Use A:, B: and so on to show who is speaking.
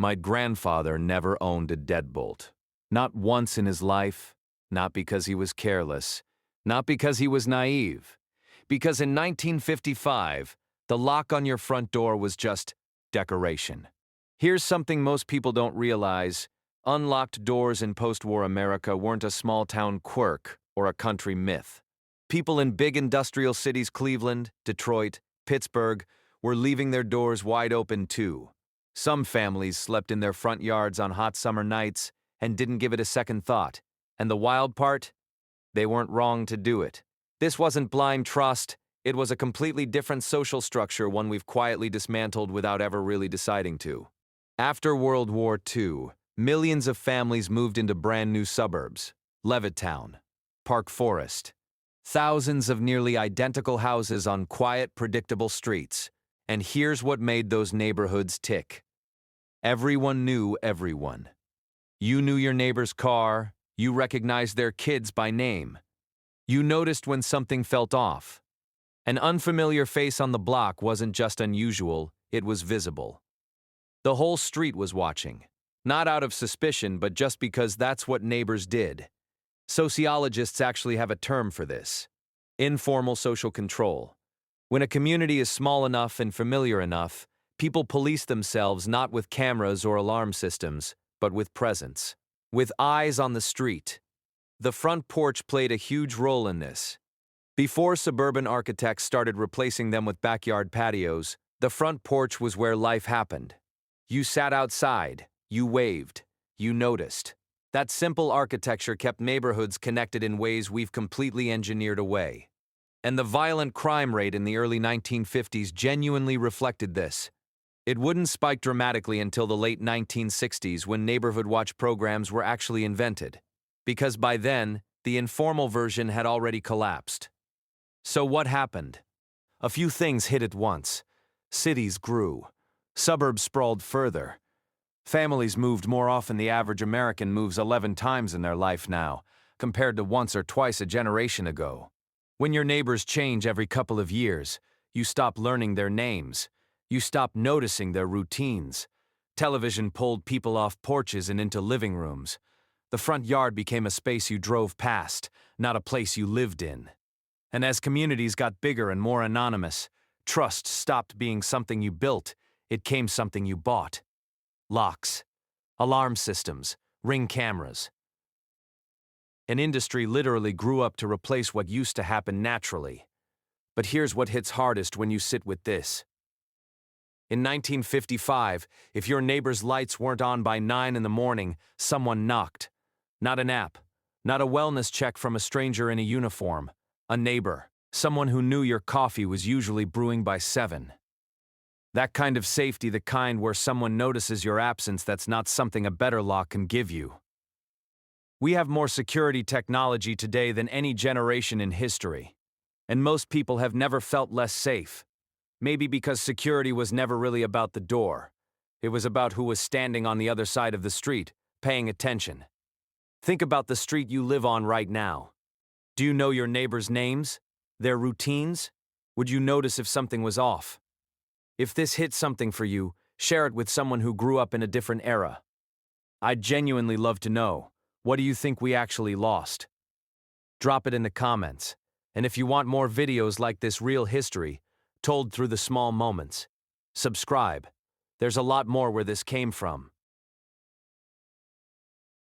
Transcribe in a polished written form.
A: My grandfather never owned a deadbolt. Not once in his life, not because he was careless, not because he was naive. Because in 1955, the lock on your front door was just decoration. Here's something most people don't realize. Unlocked doors in post-war America weren't a small-town quirk or a country myth. People in big industrial cities, Cleveland, Detroit, Pittsburgh, were leaving their doors wide open too. Some families slept in their front yards on hot summer nights and didn't give it a second thought. And the wild part? They weren't wrong to do it. This wasn't blind trust. It was a completely different social structure, one we've quietly dismantled without ever really deciding to. After World War II, millions of families moved into brand new suburbs. Levittown, Park Forest. Thousands of nearly identical houses on quiet, predictable streets. And here's what made those neighborhoods tick. Everyone knew everyone. You knew your neighbor's car. You recognized their kids by name. You noticed when something felt off. An unfamiliar face on the block wasn't just unusual, it was visible. The whole street was watching. Not out of suspicion, but just because that's what neighbors did. Sociologists actually have a term for this: informal social control. When a community is small enough and familiar enough, people police themselves not with cameras or alarm systems, but with presence. With eyes on the street. The front porch played a huge role in this. Before suburban architects started replacing them with backyard patios, the front porch was where life happened. You sat outside, you waved, you noticed. That simple architecture kept neighborhoods connected in ways we've completely engineered away. And the violent crime rate in the early 1950s genuinely reflected this. It wouldn't spike dramatically until the late 1960s, when neighborhood watch programs were actually invented. Because by then, the informal version had already collapsed. So what happened? A few things hit at once. Cities grew. Suburbs sprawled further. Families moved more often. The average American moves 11 times in their life now, compared to once or twice a generation ago. When your neighbors change every couple of years, you stop learning their names. You stop noticing their routines. Television pulled people off porches and into living rooms. The front yard became a space you drove past, not a place you lived in. And as communities got bigger and more anonymous, trust stopped being something you built. It became something you bought. Locks, alarm systems, ring cameras. An industry literally grew up to replace what used to happen naturally. But here's what hits hardest when you sit with this. In 1955, if your neighbor's lights weren't on by 9 in the morning, someone knocked. Not an app, not a wellness check from a stranger in a uniform. A neighbor, someone who knew your coffee was usually brewing by 7. That kind of safety, the kind where someone notices your absence, that's not something a better lock can give you. We have more security technology today than any generation in history. And most people have never felt less safe. Maybe because security was never really about the door. It was about who was standing on the other side of the street, paying attention. Think about the street you live on right now. Do you know your neighbors' names? Their routines? Would you notice if something was off? If this hit something for you, share it with someone who grew up in a different era. I'd genuinely love to know. What do you think we actually lost? Drop it in the comments. And if you want more videos like this, real history, told through the small moments, subscribe. There's a lot more where this came from.